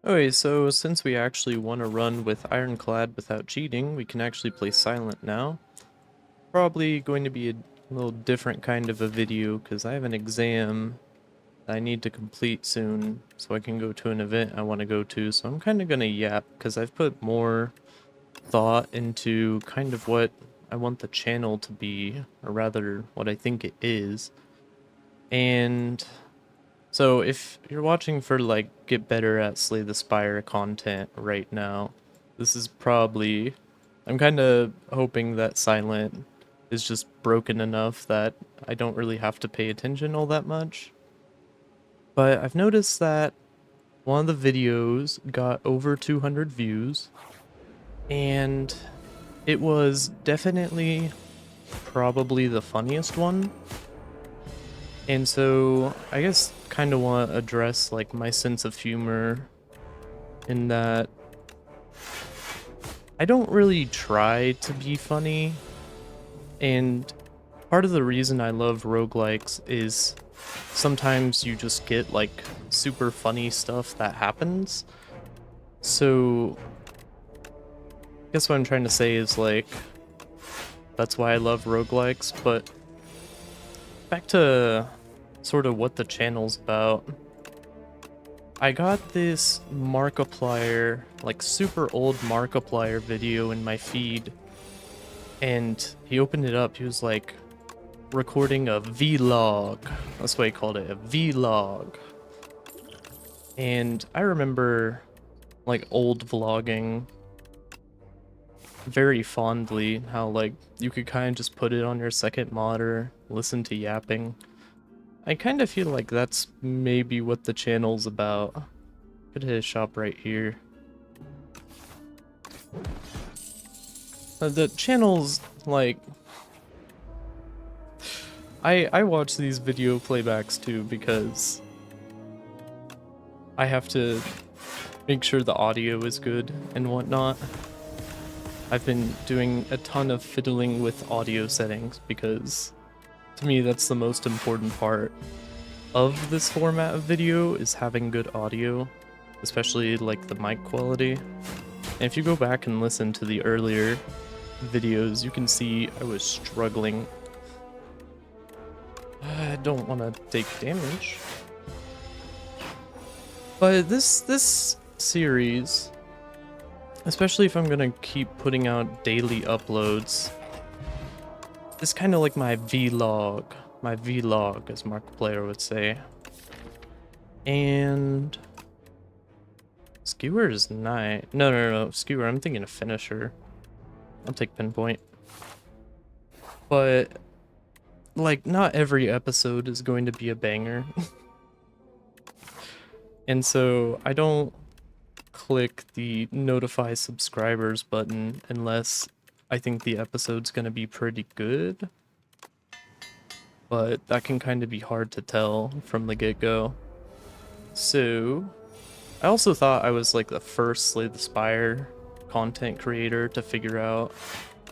Okay, so since we actually want to run with Ironclad without cheating, we can actually play Silent now. Probably going to be a little different kind of a video because I have an exam that I need to complete soon so I can go to an event I want to go to. So I'm kind of going to yap because I've put more thought into kind of what I want the channel to be, or rather what I think it is. And so if you're watching for like get better at Slay the Spire content right now, this is probably, I'm kind of hoping that Silent is just broken enough that I don't really have to pay attention all that much. But I've noticed that one of the videos got over 200 views, and it was definitely probably the funniest one. And so I guess kind of want to address like my sense of humor in that I don't really try to be funny, and part of the reason I love roguelikes is sometimes you just get like super funny stuff that happens. So I guess what I'm trying to say is like that's why I love roguelikes, but back to sort of what the channel's about. I got this Markiplier, like super old Markiplier video in my feed, and he opened it up. He was like recording a vlog. That's what he called it, a vlog. And I remember like old vlogging very fondly, how like you could kind of just put it on your second monitor, listen to Yapping. I kind of feel like that's maybe what the channel's about. Could hit a shop right here. The channel's like, I watch these video playbacks too because I have to make sure the audio is good and whatnot. I've been doing a ton of fiddling with audio settings because to me that's the most important part of this format of video, is having good audio, especially like the mic quality. And if you go back and listen to the earlier videos, you can see I was struggling. I don't want to take damage. But this series, especially if I'm gonna keep putting out daily uploads, it's kind of like my vlog, as Markiplier would say. And Skewer is nice. No, Skewer, I'm thinking of finisher. I'll take pinpoint. But like, not every episode is going to be a banger. And so I don't click the notify subscribers button unless I think the episode's gonna be pretty good. But that can kind of be hard to tell from the get-go. So I also thought I was like the first Slay the Spire content creator to figure out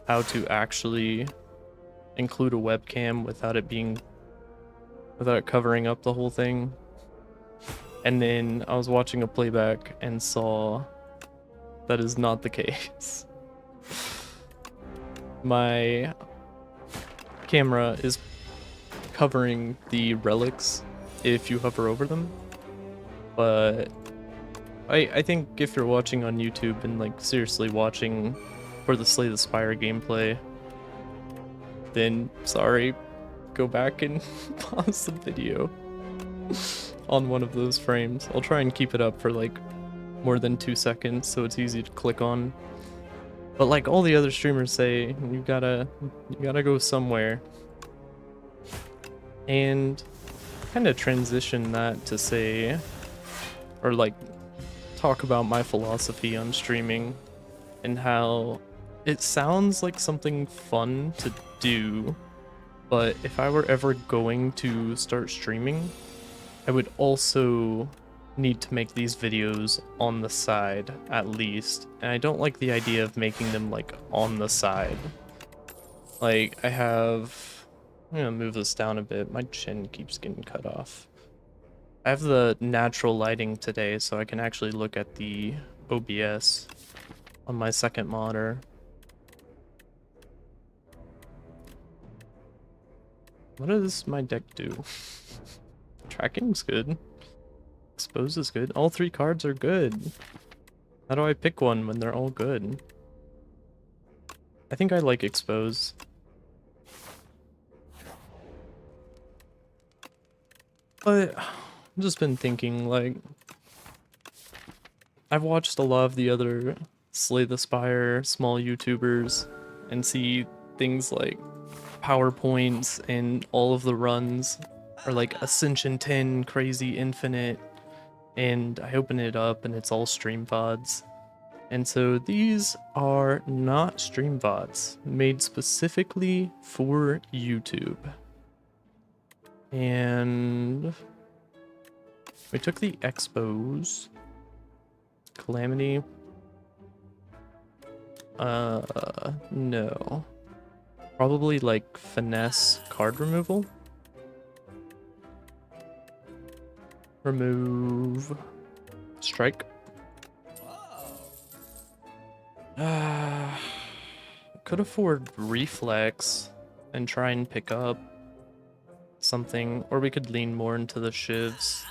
how to actually include a webcam without it covering up the whole thing. And then I was watching a playback and saw that is not the case. My camera is covering the relics if you hover over them, but I think if you're watching on YouTube and like seriously watching for the Slay the Spire gameplay, then sorry, go back and pause the video on one of those frames. I'll try and keep it up for like more than 2 seconds so it's easy to click on. But like all the other streamers say, you gotta go somewhere. And kind of transition that to say, or like talk about my philosophy on streaming and how it sounds like something fun to do, but if I were ever going to start streaming, I would also need to make these videos on the side at least, and I don't like the idea of making them like on the side. Like I have, I'm gonna move this down a bit, my chin keeps getting cut off. I have the natural lighting today, so I can actually look at the OBS on my second monitor. What does my deck do? Tracking's good. Expose is good. All three cards are good. How do I pick one when they're all good? I think I like Expose. But I've just been thinking, like, I've watched a lot of the other Slay the Spire small YouTubers and see things like PowerPoints and all of the runs are like Ascension 10 crazy infinite, and I open it up and it's all stream VODs. And so these are not stream VODs, made specifically for YouTube. And we took the Expos, Calamity. No. Probably like Finesse card removal. Remove Strike. Could afford Reflex and try and pick up something, or we could lean more into the Shivs.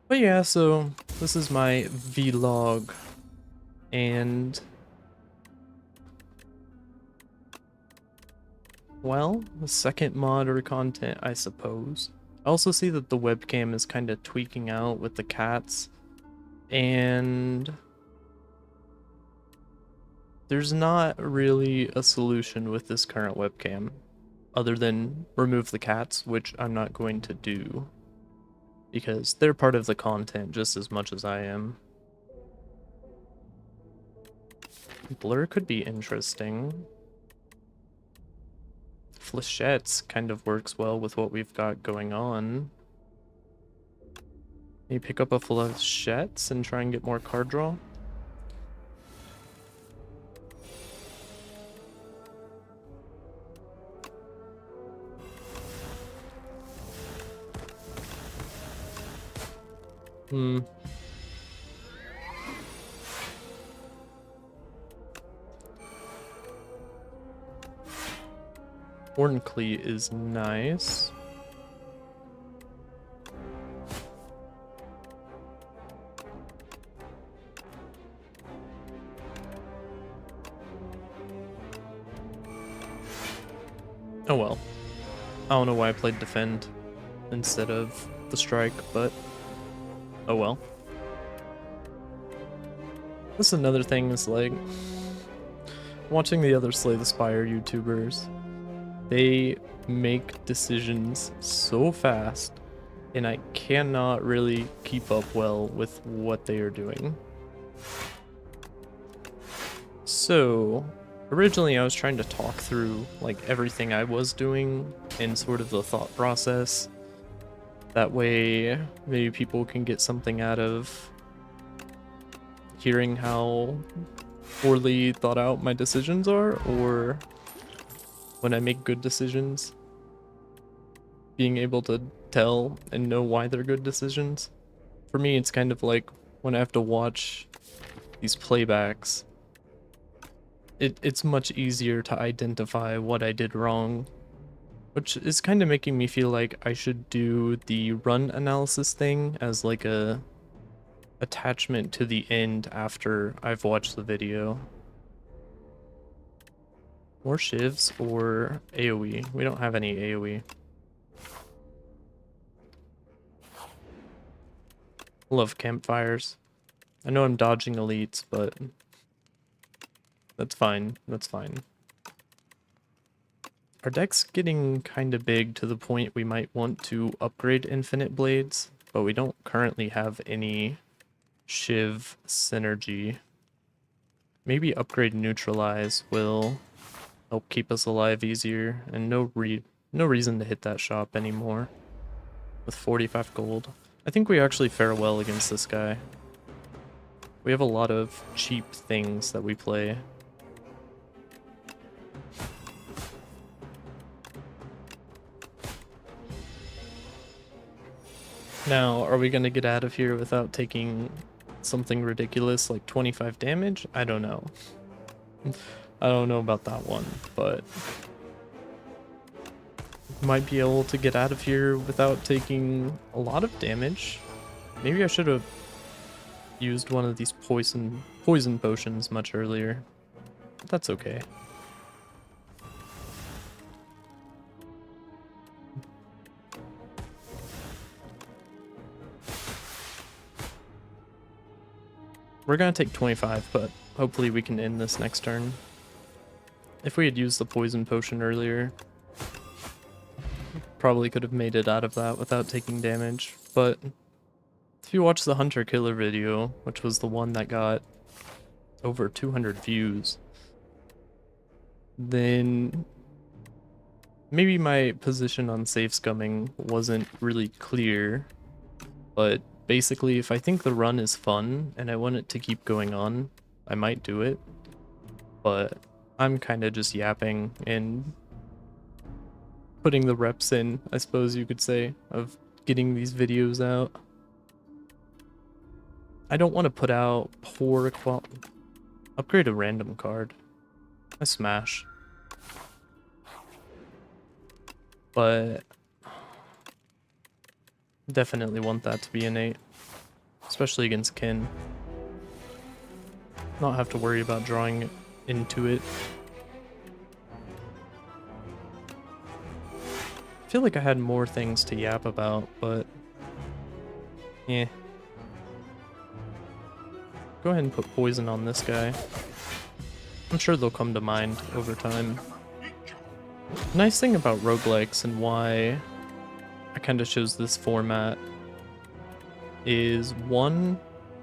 But yeah, so this is my Vee Log, and well, the second mod or content, I suppose. I also see that the webcam is kind of tweaking out with the cats, and there's not really a solution with this current webcam other than remove the cats, which I'm not going to do because they're part of the content just as much as I am. Blur could be interesting. Flechettes kind of works well with what we've got going on. Maybe pick up a Flechettes and try and get more card draw. Horncleat is nice. Oh well. I don't know why I played Defend instead of the Strike, but oh well. This is another thing, is like watching the other Slay the Spire YouTubers. They make decisions so fast, and I cannot really keep up well with what they are doing. So, originally I was trying to talk through like everything I was doing and sort of the thought process. That way, maybe people can get something out of hearing how poorly thought out my decisions are, or when I make good decisions, being able to tell and know why they're good decisions. For me, it's kind of like when I have to watch these playbacks, it's much easier to identify what I did wrong, which is kind of making me feel like I should do the run analysis thing as like a attachment to the end after I've watched the video. More Shivs or AoE? We don't have any AoE. Love campfires. I know I'm dodging elites, but that's fine. That's fine. Our deck's getting kind of big to the point we might want to upgrade Infinite Blades, but we don't currently have any Shiv synergy. Maybe upgrade Neutralize will help keep us alive easier, and no reason to hit that shop anymore with 45 gold. I think we actually fare well against this guy. We have a lot of cheap things that we play. Now, are we gonna get out of here without taking something ridiculous like 25 damage? I don't know. I don't know about that one, but might be able to get out of here without taking a lot of damage. Maybe I should have used one of these poison potions much earlier. But that's okay. We're gonna take 25, but hopefully we can end this next turn. If we had used the poison potion earlier, probably could have made it out of that without taking damage. But if you watch the Hunter Killer video, which was the one that got over 200 views, then maybe my position on safe scumming wasn't really clear, but basically if I think the run is fun and I want it to keep going on, I might do it. But I'm kind of just yapping and putting the reps in, I suppose you could say, of getting these videos out. I don't want to put out poor quality. Upgrade a random card. I smash. But definitely want that to be innate, especially against kin. Not have to worry about drawing into it. I feel like I had more things to yap about, but yeah. Go ahead and put poison on this guy. I'm sure they'll come to mind over time. Nice thing about roguelikes and why I kind of chose this format is, one,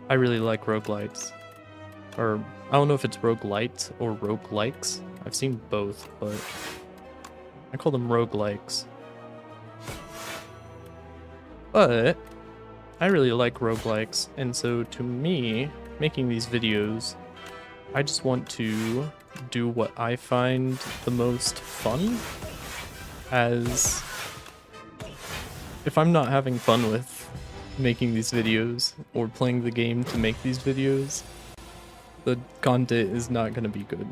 I really like roguelites. Or, I don't know if it's roguelites or roguelikes. I've seen both, but I call them roguelikes. But I really like roguelikes, and so to me, making these videos, I just want to do what I find the most fun. As if I'm not having fun with making these videos or playing the game to make these videos, the content is not going to be good.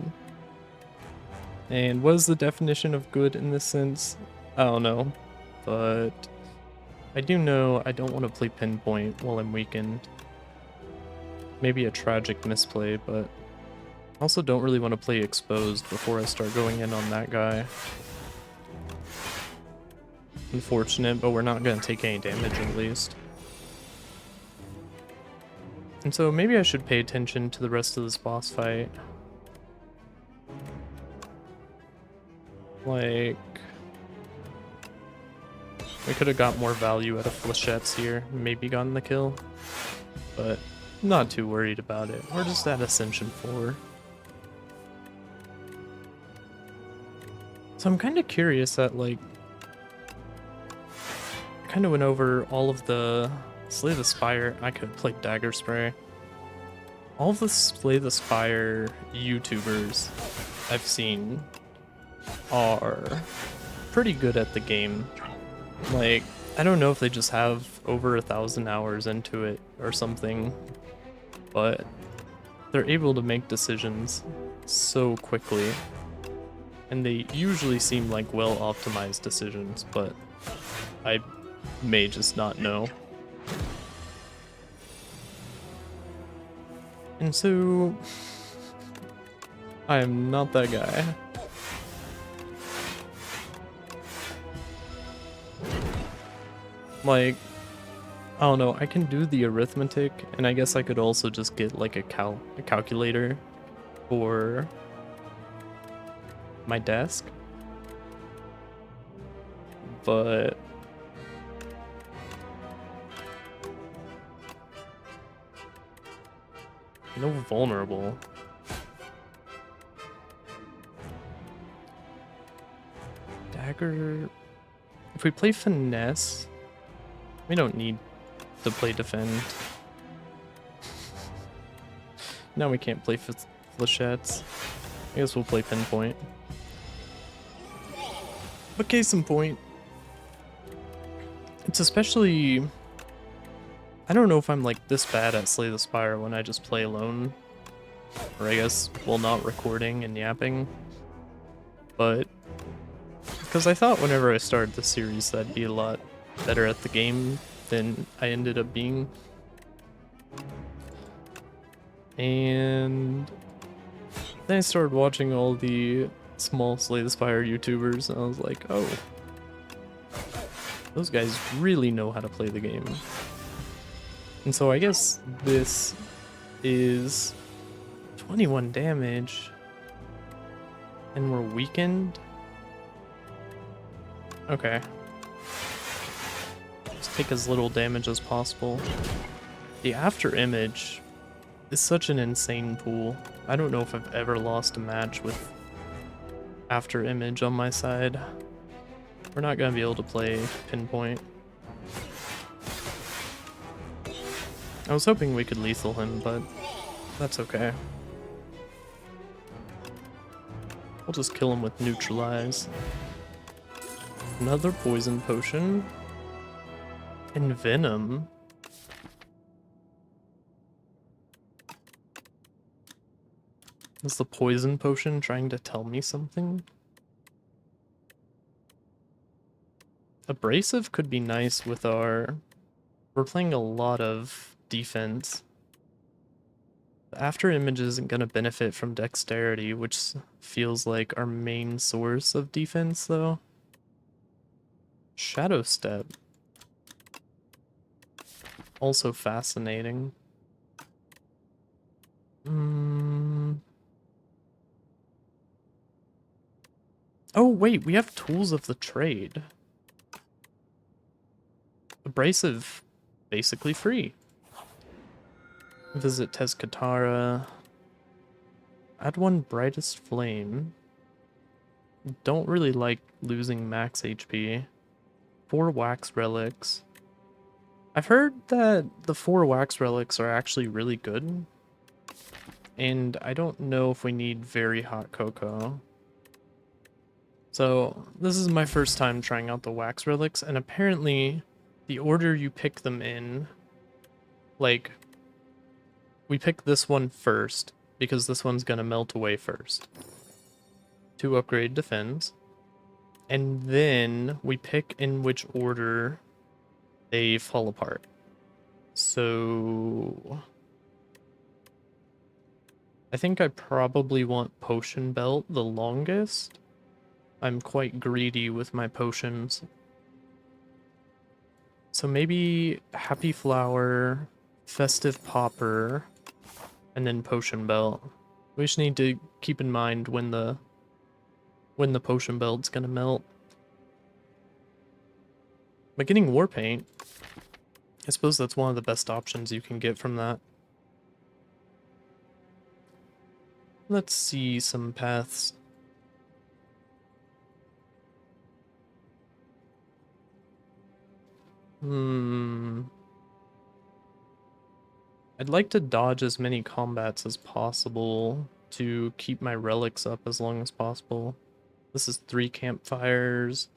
And what is the definition of good in this sense? I don't know, but I do know I don't want to play pinpoint while I'm weakened. Maybe a tragic misplay, but I also don't really want to play exposed before I start going in on that guy. Unfortunate, but we're not going to take any damage at least. And so maybe I should pay attention to the rest of this boss fight. Like, we could have got more value out of flechettes here, maybe gotten the kill, but not too worried about it. We're just at Ascension 4. So I'm kind of curious that, like, I kind of went over all of the Slay the Spire. I could play Dagger Spray. All of the Slay the Spire YouTubers I've seen are pretty good at the game. Like, I don't know if they just have over 1,000 hours into it or something, but they're able to make decisions so quickly. And they usually seem like well-optimized decisions, but I may just not know. And so, I am not that guy. Like, I don't know, I can do the arithmetic, and I guess I could also just get like a calculator for my desk. But no vulnerable. Dagger. If we play finesse, we don't need to play defend. Now we can't play flechettes. I guess we'll play pinpoint. But case in point, it's especially I don't know if I'm like this bad at Slay the Spire when I just play alone. Or I guess, well, not recording and yapping. But, because I thought whenever I started the series that I'd be a lot better at the game than I ended up being. And then I started watching all the small Slay the Spire YouTubers, and I was like, oh, those guys really know how to play the game. And so I guess this is 21 damage, and we're weakened. Okay. Just take as little damage as possible. The Afterimage is such an insane pool. I don't know if I've ever lost a match with Afterimage on my side. We're not gonna be able to play pinpoint. I was hoping we could lethal him, but that's okay. We'll just kill him with neutralize. Another poison potion. And venom. Is the poison potion trying to tell me something? Abrasive could be nice with our... We're playing a lot of defense. The Afterimage isn't going to benefit from dexterity, which feels like our main source of defense, though. Shadow Step. Also fascinating. Oh, wait, we have tools of the trade. Abrasive, basically free. Visit Tezcatara. Add one brightest flame. Don't really like losing max HP. 4 wax relics. I've heard that the 4 wax relics are actually really good. And I don't know if we need very hot cocoa. So this is my first time trying out the wax relics, and apparently the order you pick them in, like, we pick this one first because this one's gonna melt away first to upgrade defense, and then we pick in which order they fall apart. So I think I probably want Potion Belt the longest. I'm quite greedy with my potions. So maybe Happy Flower, Festive Popper, and then Potion Belt. We just need to keep in mind when the Potion Belt's gonna melt. But getting War Paint, I suppose that's one of the best options you can get from that. Let's see some paths. I'd like to dodge as many combats as possible to keep my relics up as long as possible. This is 3 campfires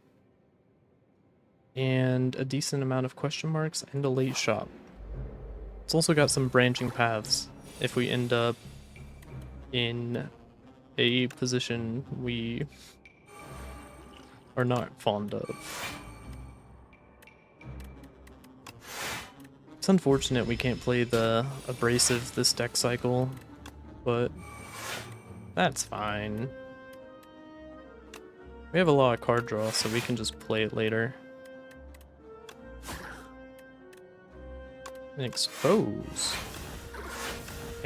and a decent amount of question marks and a late shop. It's also got some branching paths if we end up in a position we are not fond of. It's unfortunate we can't play the Abrasive this deck cycle, but that's fine. We have a lot of card draw, so we can just play it later. And expose.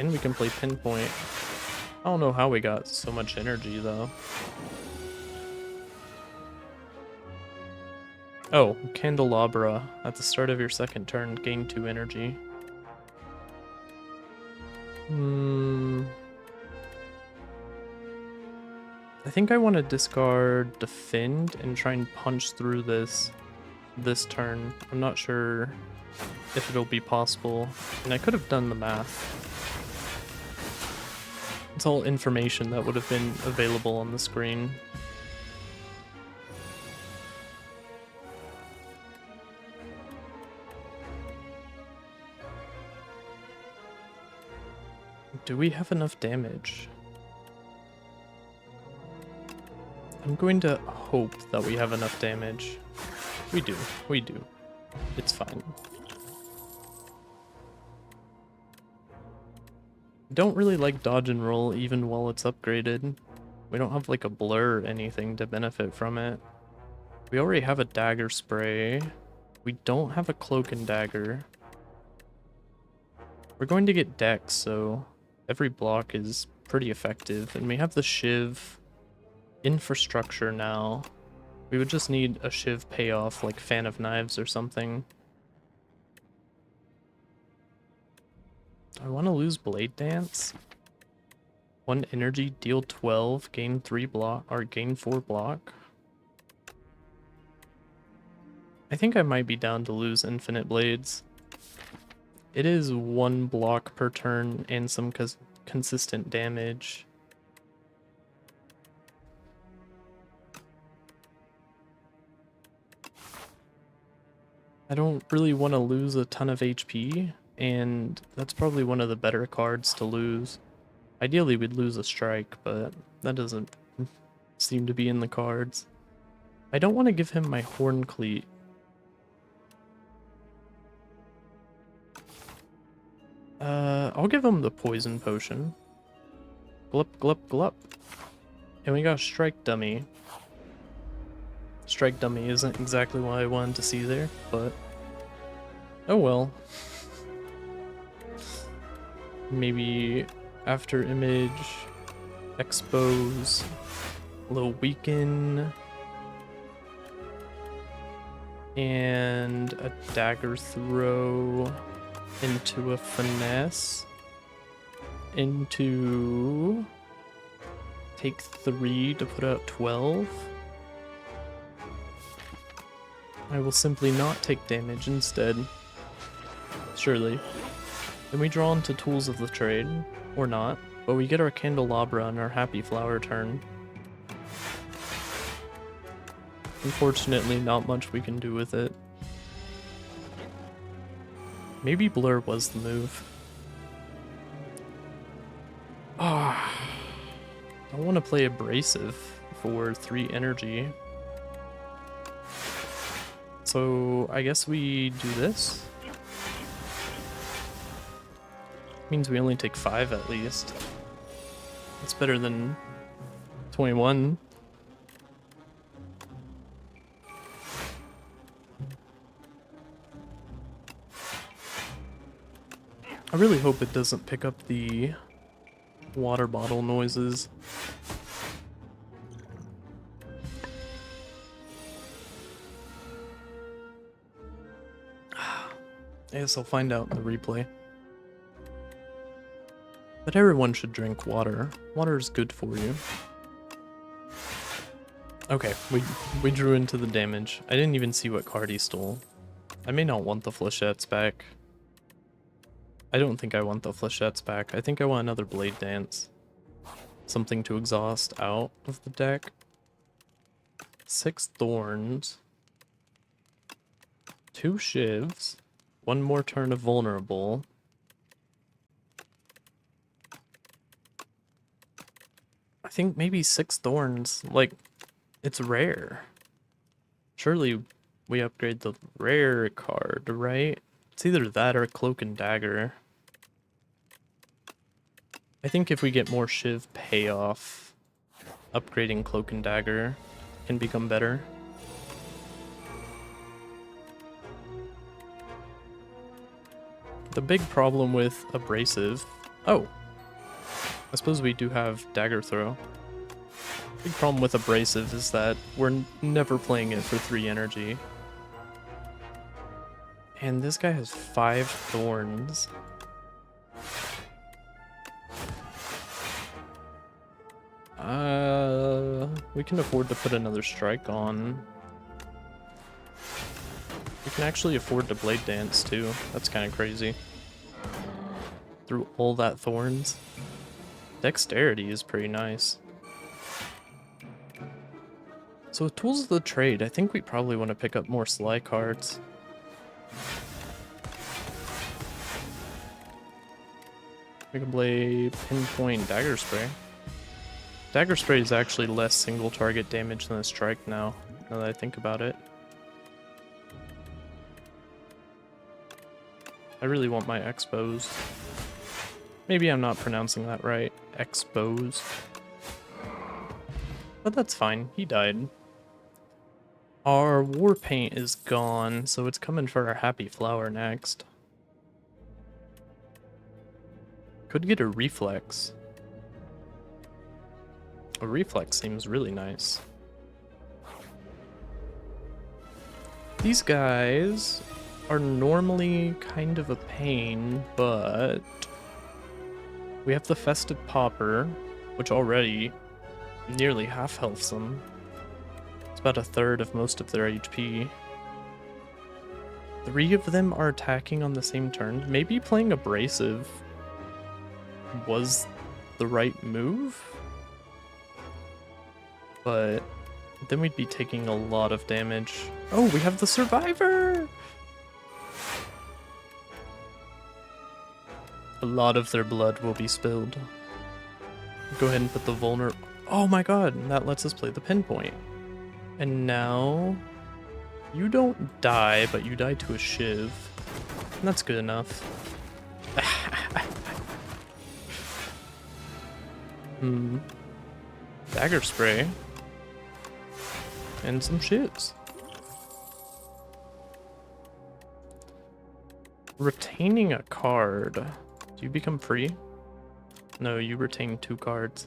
And we can play pinpoint. I don't know how we got so much energy, though. Oh, Candelabra. At the start of your second turn, gain 2 energy. I think I want to discard Defend and try and punch through this turn. I'm not sure if it'll be possible. And I could have done the math. It's all information that would have been available on the screen. do we have enough damage? I'm going to hope that we have enough damage. We do. It's fine. Don't really like dodge and roll even while it's upgraded. We don't have like a blur or anything to benefit from it. We already have a dagger spray. We don't have a cloak and dagger. We're going to get dex, so every block is pretty effective. And we have the Shiv infrastructure now. We would just need a Shiv payoff like Fan of Knives or something. I want to lose Blade Dance. 1 energy, deal 12, gain 3 block, or gain 4 block. I think I might be down to lose Infinite Blades. It is 1 block per turn and some consistent damage. I don't really want to lose a ton of HP, and that's probably one of the better cards to lose. Ideally we'd lose a strike, but that doesn't seem to be in the cards. I don't want to give him my Horn Cleat. I'll give him the Poison Potion. Glup, glup, glup. And we got Strike Dummy. Strike Dummy isn't exactly what I wanted to see there, but oh well. Maybe Afterimage, Expose, a little Weaken, and a Dagger Throw into a Finesse, into take 3 to put out 12. I will simply not take damage instead. Surely. Then we draw into Tools of the Trade, or not, but we get our Candelabra on our Happy Flower turn. Unfortunately, not much we can do with it. Maybe Blur was the move. Ah, I want to play Abrasive for 3 energy. So I guess we do this. Means we only take 5 at least. It's better than 21. I really hope it doesn't pick up the water bottle noises. I guess I'll find out in the replay. But everyone should drink water. Water is good for you. Okay, we drew into the damage. I didn't even see what card he stole. I may not want the flechettes back. I don't think I want the flechettes back. I think I want another Blade Dance. Something to exhaust out of the deck. 6 Thorns. 2 Shivs. 1 more turn of Vulnerable. I think maybe 6 Thorns. Like, it's rare. Surely we upgrade the rare card, right? It's either that or Cloak and Dagger. I think if we get more Shiv payoff, upgrading Cloak and Dagger can become better. The big problem with Abrasive... Oh! I suppose we do have Dagger Throw. Big problem with Abrasive is that we're never playing it for 3 energy. And this guy has 5 Thorns. We can afford to put another strike on. We can actually afford to Blade Dance too. That's kind of crazy. Through all that Thorns. Dexterity is pretty nice. So with Tools of the Trade, I think we probably want to pick up more Sly cards. We can play Pinpoint Dagger Spray. Dagger Spray is actually less single target damage than a strike now that I think about it. I really want my exposed. Maybe I'm not pronouncing that right. Exposed. But that's fine. He died. Our war paint is gone, so it's coming for our happy flower next. Could get a reflex. A reflex seems really nice. These guys are normally kind of a pain, but we have the Festive Pauper, which already nearly half healths them. It's about a third of most of their HP. 3 of them are attacking on the same turn. Maybe playing Abrasive was the right move, but then we'd be taking a lot of damage. Oh, we have the Survivor! A lot of their blood will be spilled. Go ahead and put the vulner. Oh my god, that lets us play the Pinpoint. And now you don't die, but you die to a Shiv. And that's good enough. Dagger Spray. And some Shivs. Retaining a card. Do you become free? No, you retain 2 cards.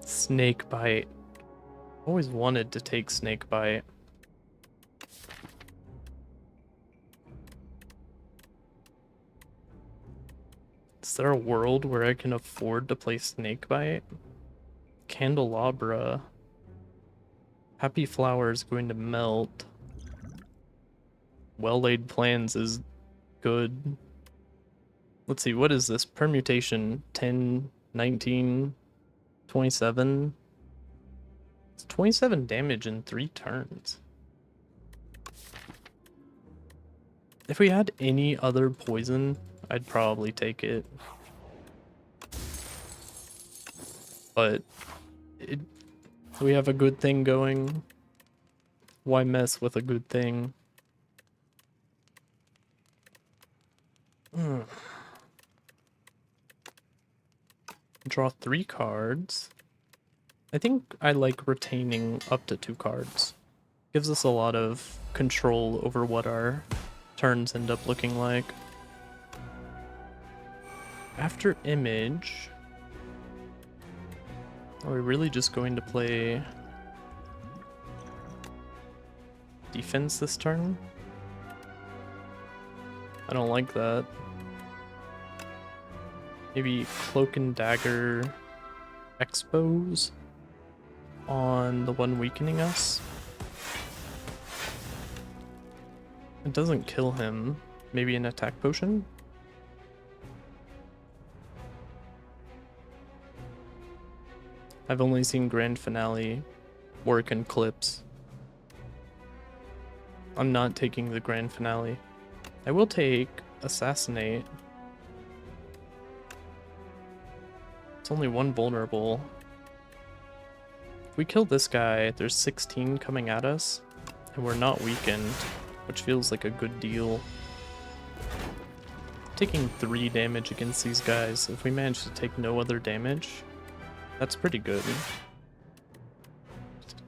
Snake Bite. Always wanted to take Snake Bite. Is there a world where I can afford to play Snake Bite? Candelabra. Happy Flower is going to melt. Well-laid plans is good. Let's see, what is this? Permutation 10, 19, 27. It's 27 damage in 3 turns. If we had any other poison, I'd probably take it. But we have a good thing going. Why mess with a good thing? Draw 3 cards. I think I like retaining up to 2 cards. Gives us a lot of control over what our turns end up looking like. Afterimage. Are we really just going to play defense this turn? I don't like that. Maybe Cloak and Dagger Expose on the one weakening us. It doesn't kill him. Maybe an attack potion? I've only seen Grand Finale work in clips. I'm not taking the Grand Finale. I will take Assassinate. It's only 1 vulnerable. If we kill this guy, there's 16 coming at us, and we're not weakened, which feels like a good deal. Taking 3 damage against these guys, if we manage to take no other damage, that's pretty good.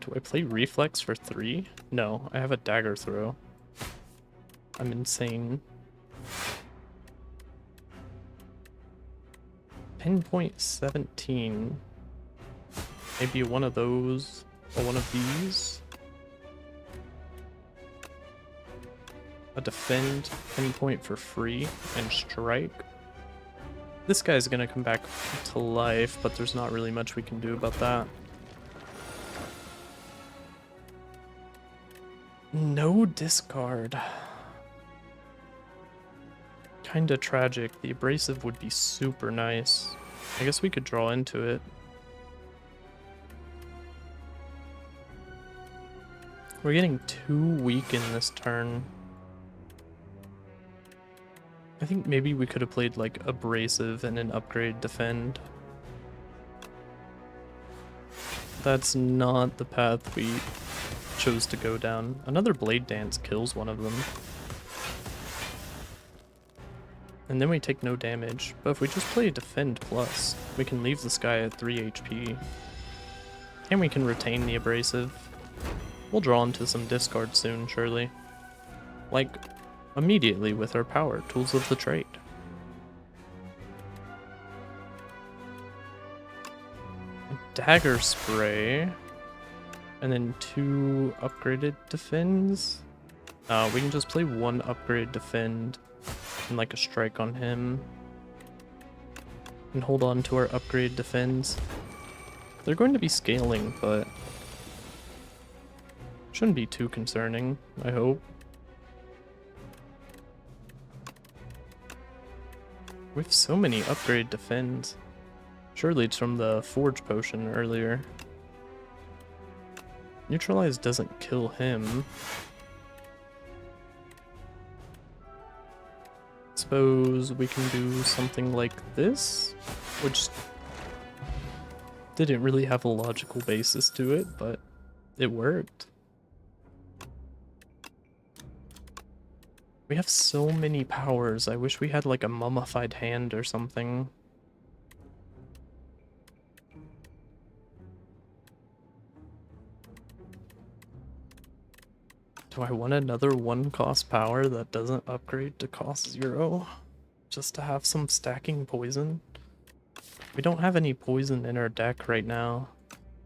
Do I play Reflex for 3? No, I have a Dagger Throw. I'm insane. Pinpoint 17. Maybe one of those, or one of these. A Defend, Pinpoint for free, and Strike. This guy's gonna come back to life, but there's not really much we can do about that. No discard. Kinda tragic. The Abrasive would be super nice. I guess we could draw into it. We're getting too weak in this turn. I think maybe we could have played like Abrasive and an upgrade defend. That's not the path we chose to go down. Another Blade Dance kills one of them. And then we take no damage. But if we just play Defend Plus, we can leave this guy at 3 HP. And we can retain the Abrasive. We'll draw into some discard soon, surely. Like, immediately with our power, tools of the trade. Dagger Spray. And then 2 upgraded defends. We can just play 1 upgraded defend and like a strike on him. And hold on to our upgraded defends. They're going to be scaling, but shouldn't be too concerning, I hope. We have so many upgrade defends. Surely it's from the Forge Potion earlier. Neutralize doesn't kill him. Suppose we can do something like this, which didn't really have a logical basis to it, but it worked. We have so many powers. I wish we had like a mummified hand or something. Do I want another 1-cost power that doesn't upgrade to cost 0? Just to have some stacking poison? We don't have any poison in our deck right now.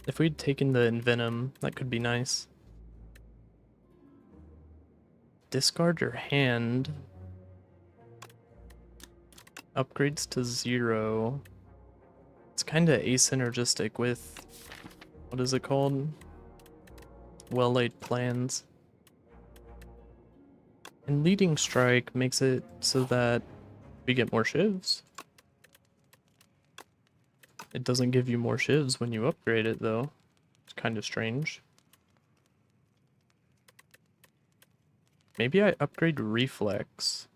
If we'd taken the Envenom, that could be nice. Discard your hand. Upgrades to 0. It's kind of asynergistic with... what is it called? Well-laid plans. And Leading Strike makes it so that we get more Shivs. It doesn't give you more Shivs when you upgrade it, though. It's kind of strange. Maybe I upgrade Reflex.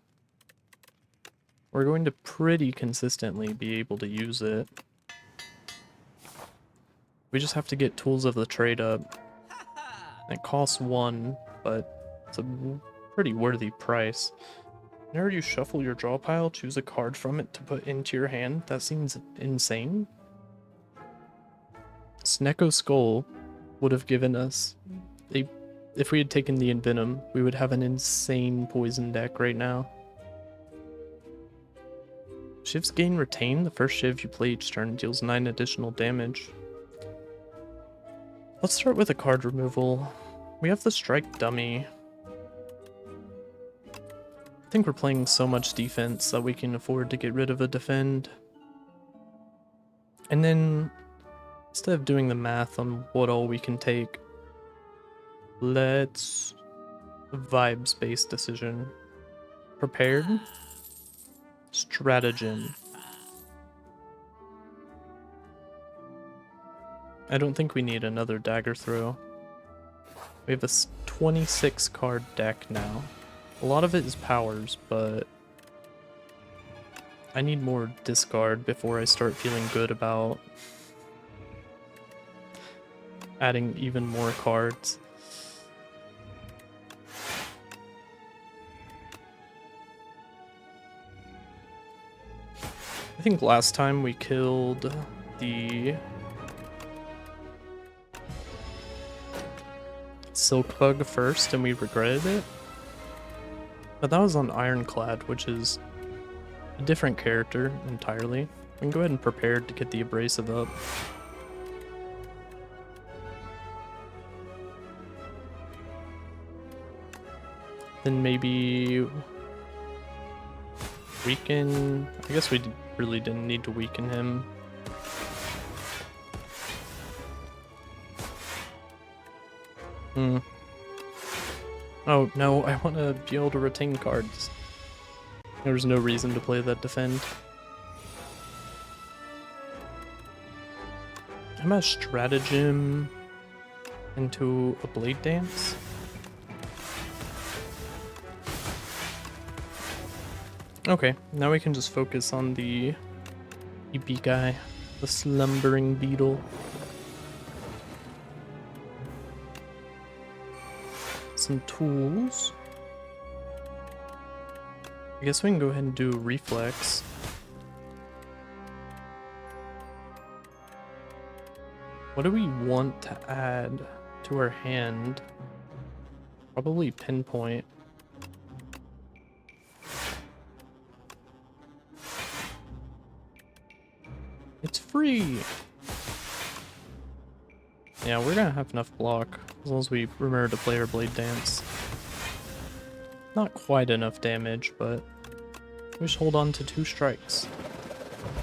We're going to pretty consistently be able to use it. We just have to get Tools of the Trade up. It costs 1, but it's a pretty worthy price. Whenever you shuffle your draw pile, choose a card from it to put into your hand. That seems insane. Snecko Skull would have given us a... if we had taken the Envenom, we would have an insane poison deck right now. Shivs gain retain. The first Shiv you play each turn deals 9 additional damage. Let's start with a card removal. We have the Strike Dummy. I think we're playing so much defense that we can afford to get rid of a defend. And then, instead of doing the math on what all we can take, let's... vibes-based decision. Prepared. Stratagem. I don't think we need another dagger throw. We have a 26 card deck now. A lot of it is powers, but I need more discard before I start feeling good about adding even more cards. I think last time we killed the Silk Bug first and we regretted it. But that was on Ironclad, which is a different character entirely. We can go ahead and prepare to get the Abrasive up. Then maybe weaken... I guess we really didn't need to weaken him. Oh, no, I want to be able to retain cards. There's no reason to play that defend. I'm a stratagem into a Blade Dance. Okay, now we can just focus on the EP guy, the slumbering beetle. Some tools. I guess we can go ahead and do reflex. What do we want to add to our hand? Probably pinpoint. It's free! Yeah, we're gonna have enough block, as long as we remember to play our blade dance. Not quite enough damage, but we just hold on to 2 strikes.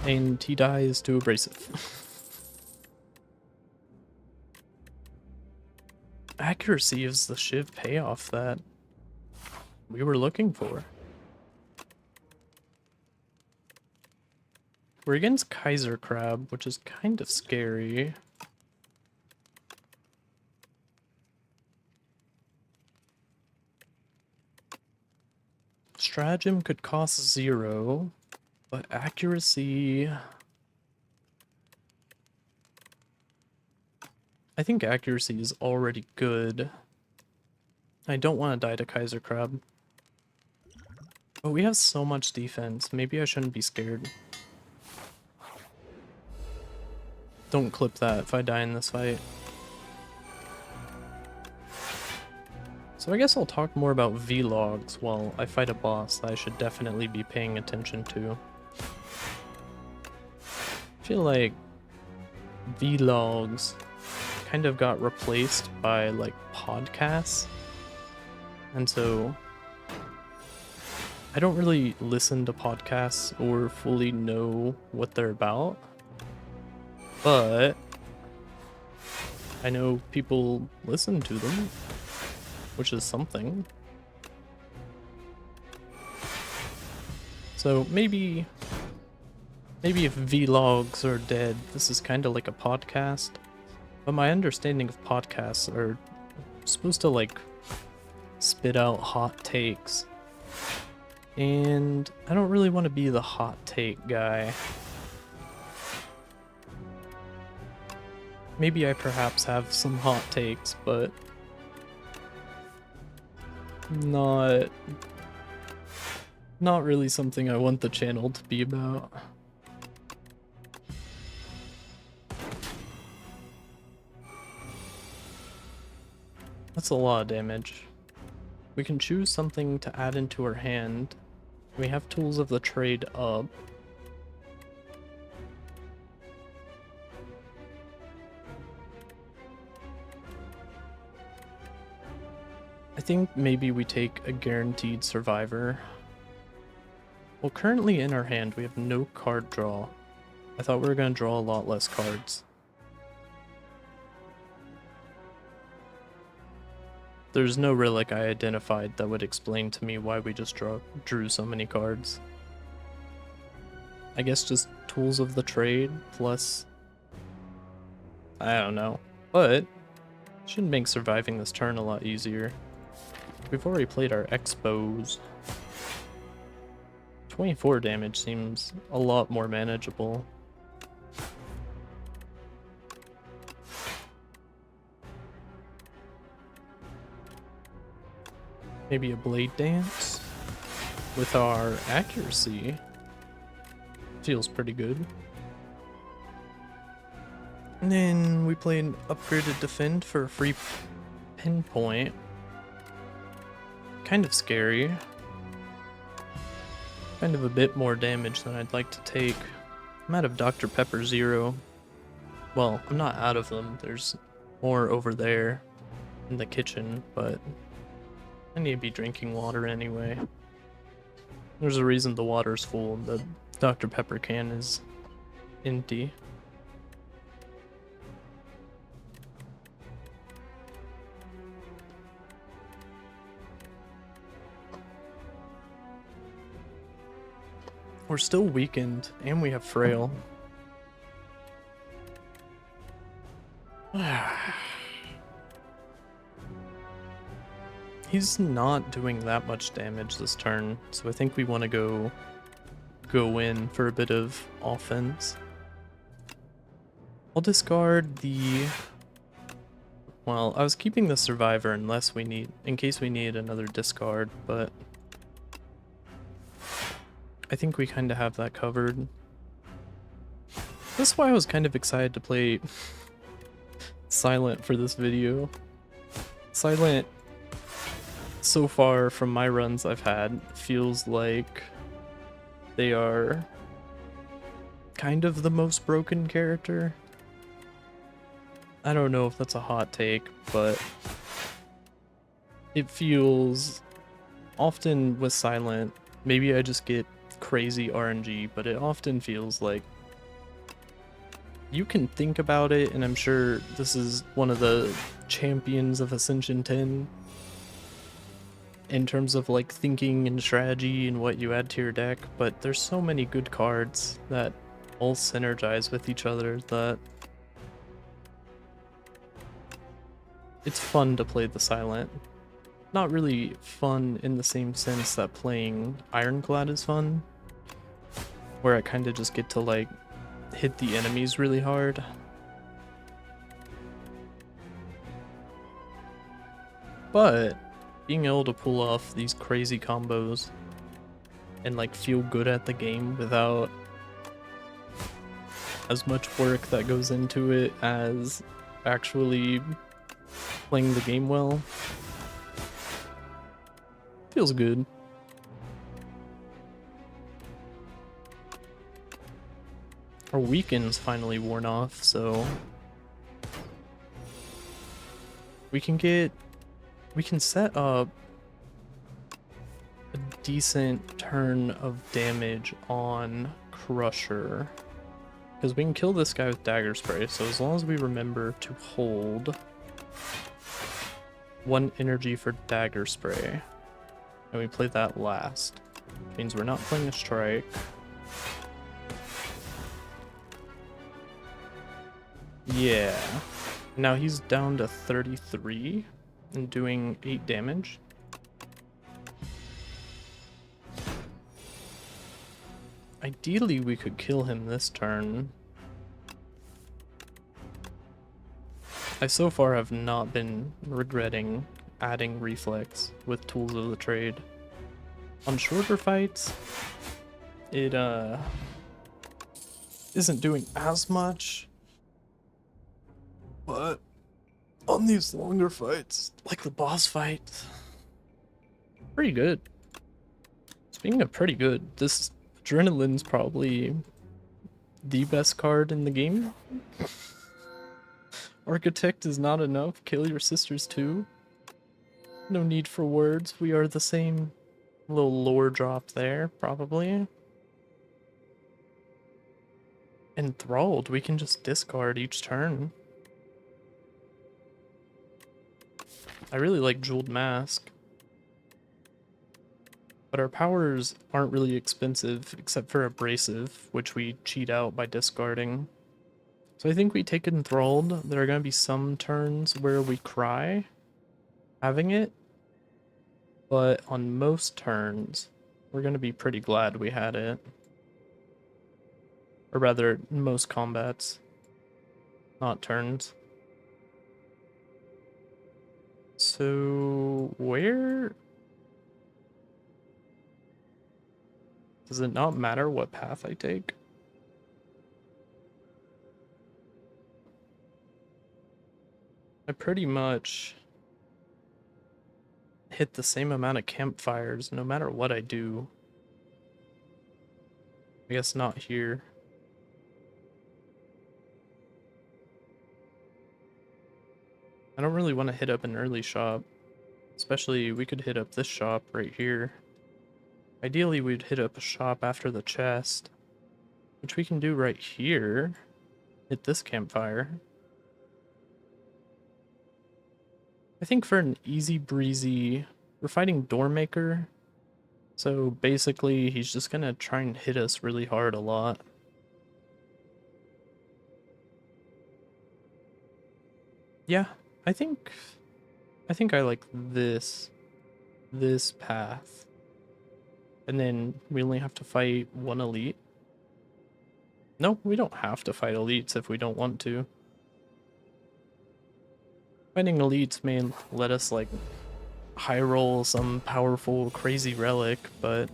And he dies to Abrasive. Accuracy is the Shiv payoff that we were looking for. We're against Kaiser Crab, which is kind of scary. Stratagem could cost 0, but accuracy... I think accuracy is already good. I don't want to die to Kaiser Crab. But we have so much defense, maybe I shouldn't be scared. Don't clip that if I die in this fight. So I guess I'll talk more about Vee Logs while I fight a boss that I should definitely be paying attention to. I feel like Vee Logs kind of got replaced by like podcasts, and so I don't really listen to podcasts or fully know what they're about, but I know people listen to them, which is something. So maybe if Vee Logs are dead, this is kind of like a podcast. But my understanding of podcasts are supposed to like spit out hot takes. And I don't really want to be the hot take guy. Maybe I perhaps have some hot takes, but not really something I want the channel to be about. That's a lot of damage. We can choose something to add into our hand. We have tools of the trade up. I think maybe we take a guaranteed survivor. Well, currently in our hand we have no card draw. I thought we were going to draw a lot less cards. There's no relic I identified that would explain to me why we just drew so many cards. I guess just tools of the trade plus... I don't know. But should make surviving this turn a lot easier. We've already played our expos. 24 damage seems a lot more manageable. Maybe a blade dance with our accuracy. Feels pretty good. And then we play an upgraded defend for a free pinpoint. Kind of scary. Kind of a bit more damage than I'd like to take. I'm out of Dr. Pepper 0. Well, I'm not out of them. There's more over there in the kitchen, but I need to be drinking water anyway. There's a reason the water's full and the Dr. Pepper can is empty. We're still weakened, and we have frail. He's not doing that much damage this turn, so I think we want to go go in for a bit of offense. I'll discard the... Well, I was keeping the survivor in case we need another discard, but I think we kind of have that covered. That's why I was kind of excited to play Silent for this video. Silent, so far from my runs I've had, feels like they are kind of the most broken character. I don't know if that's a hot take, but it feels often with Silent, maybe I just get crazy RNG, but it often feels like you can think about it, and I'm sure this is one of the champions of Ascension 10 in terms of like thinking and strategy and what you add to your deck, but there's so many good cards that all synergize with each other that it's fun to play the Silent. Not really fun in the same sense that playing Ironclad is fun, where I kind of just get to like hit the enemies really hard. But being able to pull off these crazy combos and like feel good at the game without as much work that goes into it as actually playing the game well feels good. Our weekend's finally worn off, so we can set up a decent turn of damage on Crusher, because we can kill this guy with Dagger Spray, so as long as we remember to hold 1 energy for Dagger Spray, and we play that last, which means we're not playing a strike. Yeah. Now he's down to 33 and doing 8 damage. Ideally, we could kill him this turn. I so far have not been regretting adding reflex with Tools of the Trade. On shorter fights, it isn't doing as much, but on these longer fights, like the boss fight, pretty good. Speaking of pretty good, this Adrenaline's probably the best card in the game. Architect is not enough. Kill your sisters too. No need for words. We are the same. Little lore drop there, probably. Enthralled, we can just discard each turn. I really like Jeweled Mask. But our powers aren't really expensive, except for Abrasive, which we cheat out by discarding. So I think we take Enthralled. There are going to be some turns where we cry having it, but on most turns, we're going to be pretty glad we had it. Or rather, most combats, not turns. So, where... Does it not matter what path I take? I pretty much hit the same amount of campfires no matter what I do. I guess not here. I don't really want to hit up an early shop. Especially, we could hit up this shop right here. Ideally, we'd hit up a shop after the chest, which we can do right here. Hit this campfire. I think for an easy breezy, we're fighting Doormaker, so basically he's just gonna try and hit us really hard a lot. Yeah, I think I like this path. And then we only have to fight one elite. No, we don't have to fight elites if we don't want to. Fighting elites may let us, like, high roll some powerful, crazy relic, but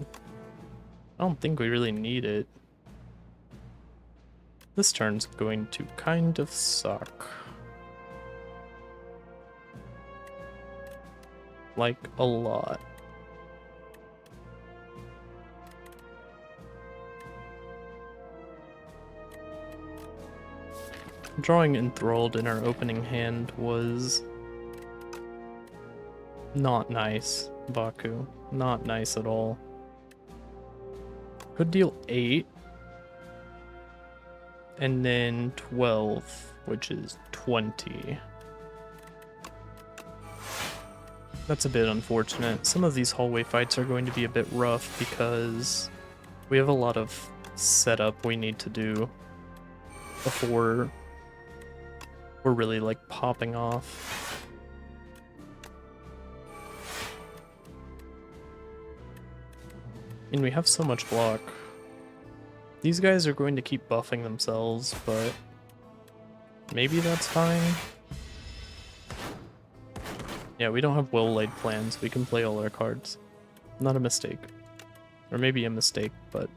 I don't think we really need it. This turn's going to kind of suck. Like, a lot. Drawing Enthralled in our opening hand was not nice, Vakuu. Not nice at all. Could deal 8. And then 12, which is 20. That's a bit unfortunate. Some of these hallway fights are going to be a bit rough because we have a lot of setup we need to do before we're really, like, popping off. And we have so much block. These guys are going to keep buffing themselves, but maybe that's fine. Yeah, we don't have well-laid plans. We can play all our cards. Not a mistake. Or maybe a mistake, but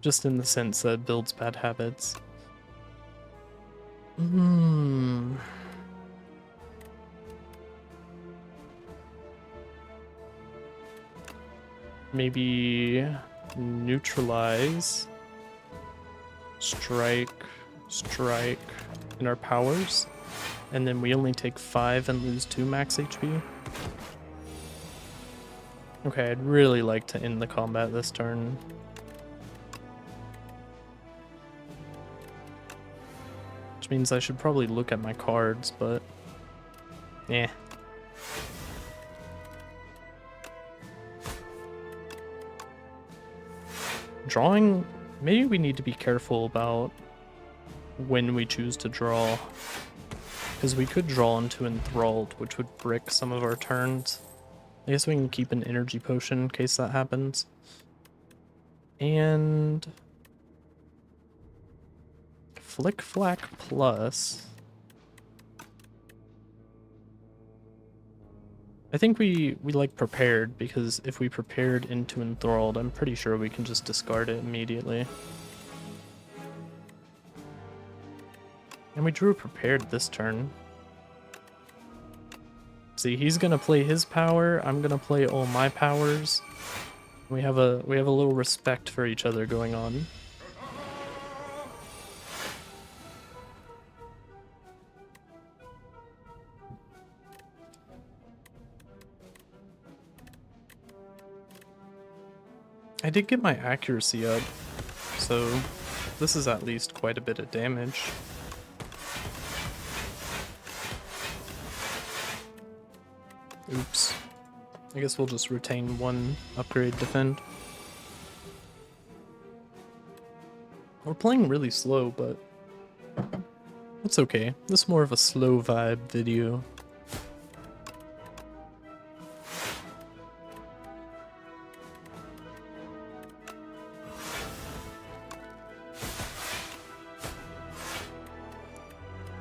just in the sense that it builds bad habits. Maybe neutralize, strike, in our powers, and then we only take 5 and lose 2 max HP. Okay, I'd really like to end the combat this turn. Which means I should probably look at my cards, but eh. Drawing, maybe we need to be careful about when we choose to draw, because we could draw into Enthralled, which would brick some of our turns. I guess we can keep an energy potion in case that happens. And Flick Flack Plus. I think we like prepared, because if we prepared into Enthralled, I'm pretty sure we can just discard it immediately. And we drew prepared this turn. See, he's gonna play his power, I'm gonna play all my powers. We have a little respect for each other going on. I did get my accuracy up, so this is at least quite a bit of damage. Oops. I guess we'll just retain 1 upgrade defend. We're playing really slow, but that's okay. This is more of a slow vibe video.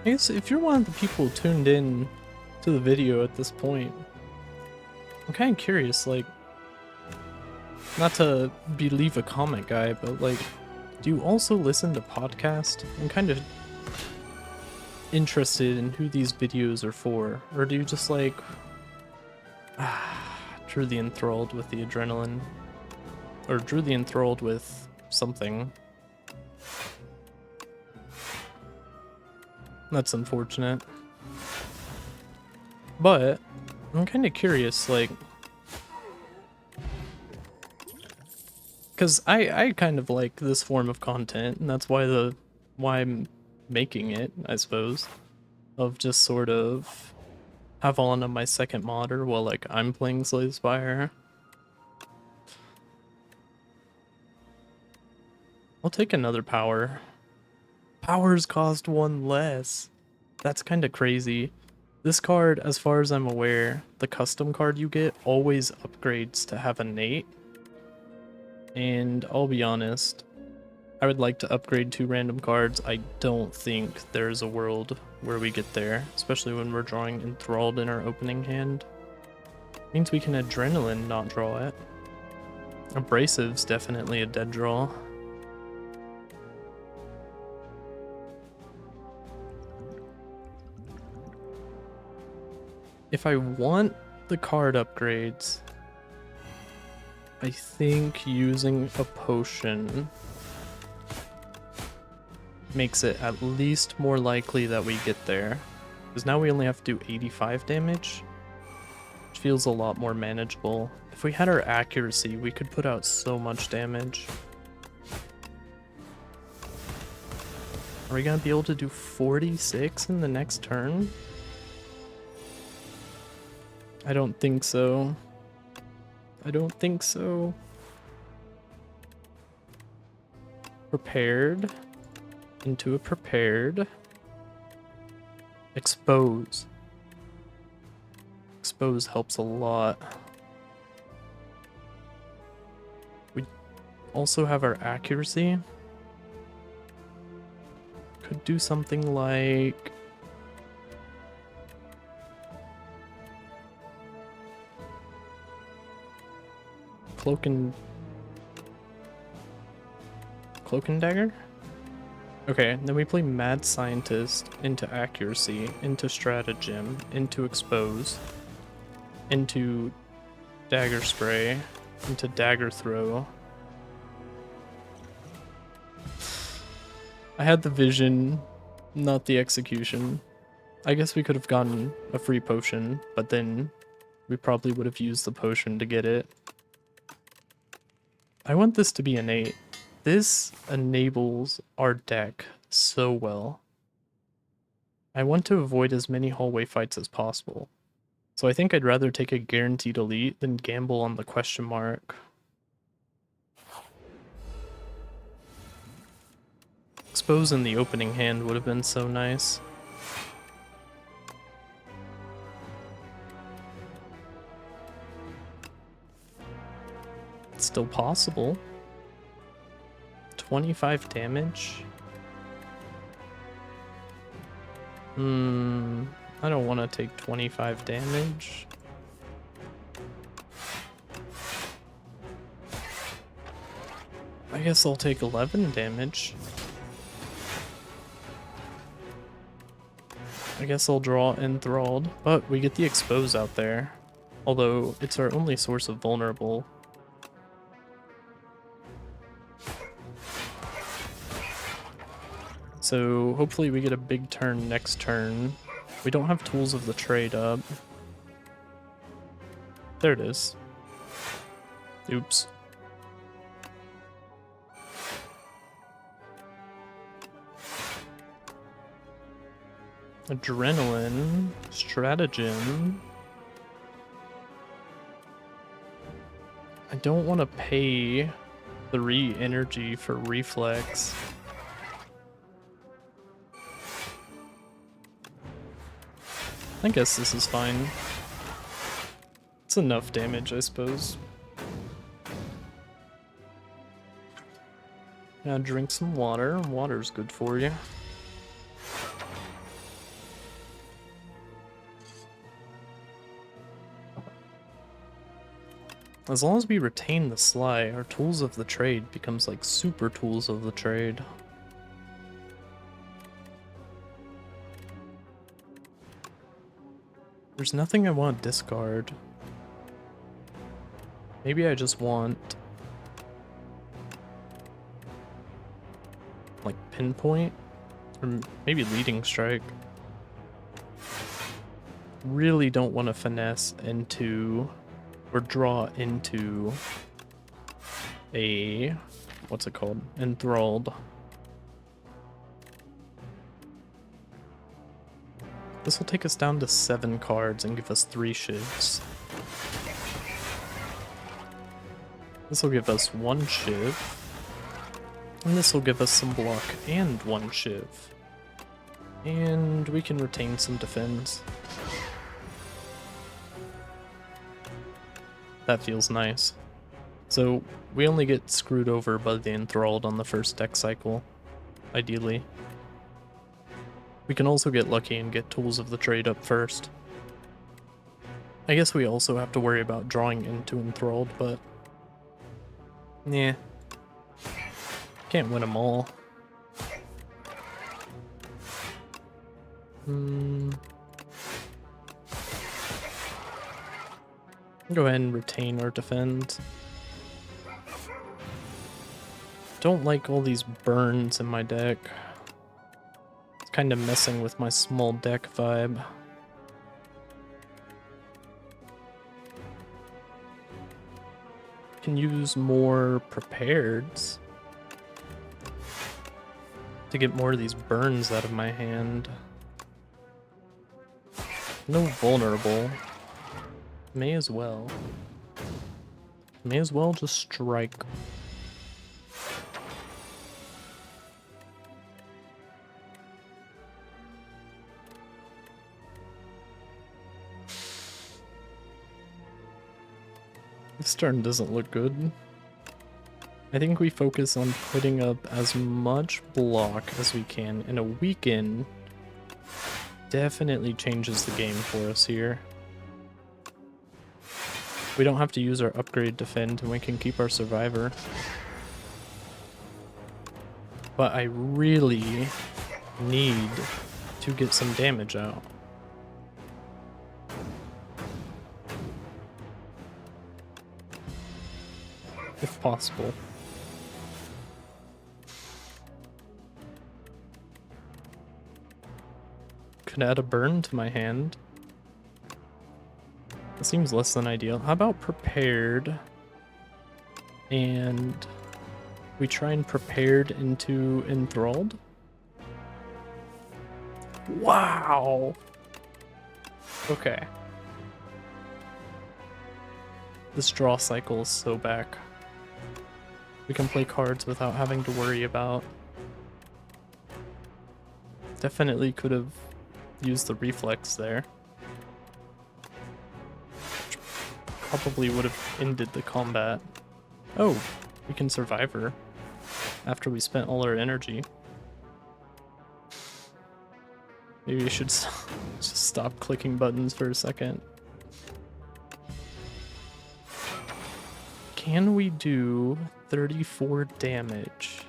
I guess if you're one of the people tuned in to the video at this point, I'm kind of curious, like, not to believe a comment guy, but, like, do you also listen to podcasts? I'm kind of interested in who these videos are for, or do you just, like, drew the Enthralled with the adrenaline, or drew the Enthralled with something? That's unfortunate. But I'm kind of curious, like, because I kind of like this form of content, and that's why I'm making it, I suppose, of just sort of have on my second modder while, like, I'm playing Slay the Spire. I'll take another power. Powers cost 1 less. That's kind of crazy. This card, as far as I'm aware, the custom card you get always upgrades to have a Nate. And I'll be honest, I would like to upgrade 2 random cards. I don't think there's a world where we get there, especially when we're drawing Enthralled in our opening hand. Means we can Adrenaline, not draw it. Abrasive's definitely a dead draw. If I want the card upgrades, I think using a potion makes it at least more likely that we get there. Because now we only have to do 85 damage, which feels a lot more manageable. If we had our accuracy, we could put out so much damage. Are we gonna be able to do 46 in the next turn? I don't think so. I don't think so. Prepared. Into a prepared. Expose. Expose helps a lot. We also have our accuracy. Could do something like... Cloak and Dagger? Okay, then we play Mad Scientist into Accuracy, into Stratagem, into Expose, into Dagger Spray, into Dagger Throw. I had the vision, not the execution. I guess we could have gotten a free potion, but then we probably would have used the potion to get it. I want this to be an 8. This enables our deck so well. I want to avoid as many hallway fights as possible. So I think I'd rather take a guaranteed elite than gamble on the question mark. Expose in the opening hand would have been so nice. It's still possible. 25 damage? I don't want to take 25 damage. I guess I'll take 11 damage. I guess I'll draw Enthralled, but we get the Expose out there. Although, it's our only source of vulnerable. So hopefully we get a big turn next turn. We don't have Tools of the Trade up. There it is. Oops. Adrenaline, Stratagem. I don't want to pay 3 energy for Reflex. I guess this is fine. It's enough damage, I suppose. Now drink some water. Water's good for you. As long as we retain the Sly, our Tools of the Trade becomes like super Tools of the Trade. There's nothing I want to discard. Maybe I just want... like Pinpoint? Or maybe Leading Strike. Really don't want to finesse into... or draw into... a... what's it called? Enthralled. This will take us down to 7 cards and give us 3 Shivs. This will give us 1 Shiv. And this will give us some block and 1 Shiv. And we can retain some defense. That feels nice. So we only get screwed over by the Enthralled on the first deck cycle, ideally. We can also get lucky and get Tools of the Trade up first. I guess we also have to worry about drawing into Enthralled, but... yeah. Can't win them all. Go ahead and retain our defend. Don't like all these burns in my deck. It's kind of messing with my small deck vibe. Can use more prepareds to get more of these burns out of my hand. No vulnerable. May as well. May as well just strike. This turn doesn't look good. I think we focus on putting up as much block as we can, and a weaken definitely changes the game for us here. We don't have to use our upgrade defend, and we can keep our survivor. But I really need to get some damage out. If possible. Could add a burn to my hand. It seems less than ideal. How about prepared? And we try and prepared into Enthralled? Wow! Okay. This draw cycle is so back. We can play cards without having to worry about. Definitely could have used the reflex there. Probably would have ended the combat. Oh, we can survive her after we spent all our energy. Maybe I should just stop clicking buttons for a second. Can we do 34 damage?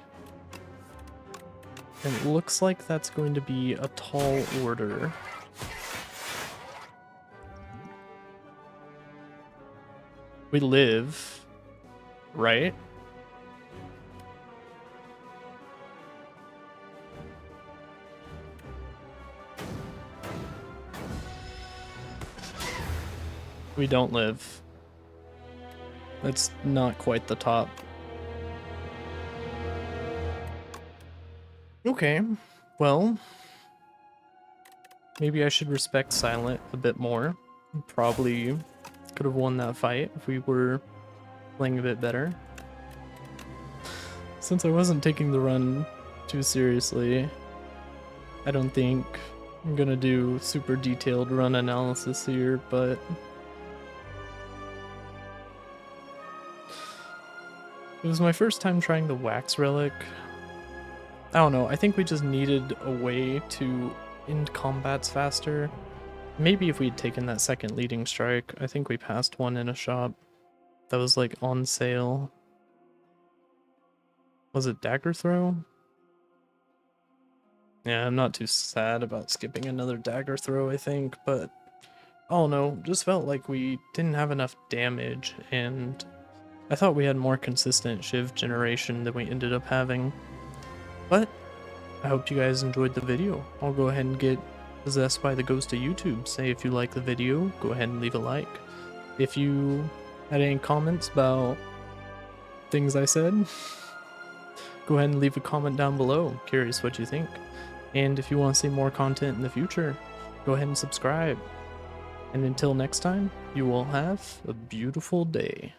It looks like that's going to be a tall order. We live, right? We don't live. That's not quite the top. Okay, well, maybe I should respect Silent a bit more. Probably could have won that fight if we were playing a bit better. Since I wasn't taking the run too seriously, I don't think I'm gonna do super detailed run analysis here, but it was my first time trying the Wax Relic. I don't know, I think we just needed a way to end combats faster. Maybe if we'd taken that second leading strike. I think we passed one in a shop that was like on sale. Was it Dagger Throw? Yeah, I'm not too sad about skipping another Dagger Throw, I think, but I don't know, just felt like we didn't have enough damage, and I thought we had more consistent Shiv generation than we ended up having. But I hope you guys enjoyed the video. I'll go ahead and get possessed by the ghost of YouTube. Say if you like the video, go ahead and leave a like. If you had any comments about things I said, go ahead and leave a comment down below. Curious what you think. And if you want to see more content in the future, go ahead and subscribe. And until next time, you all have a beautiful day.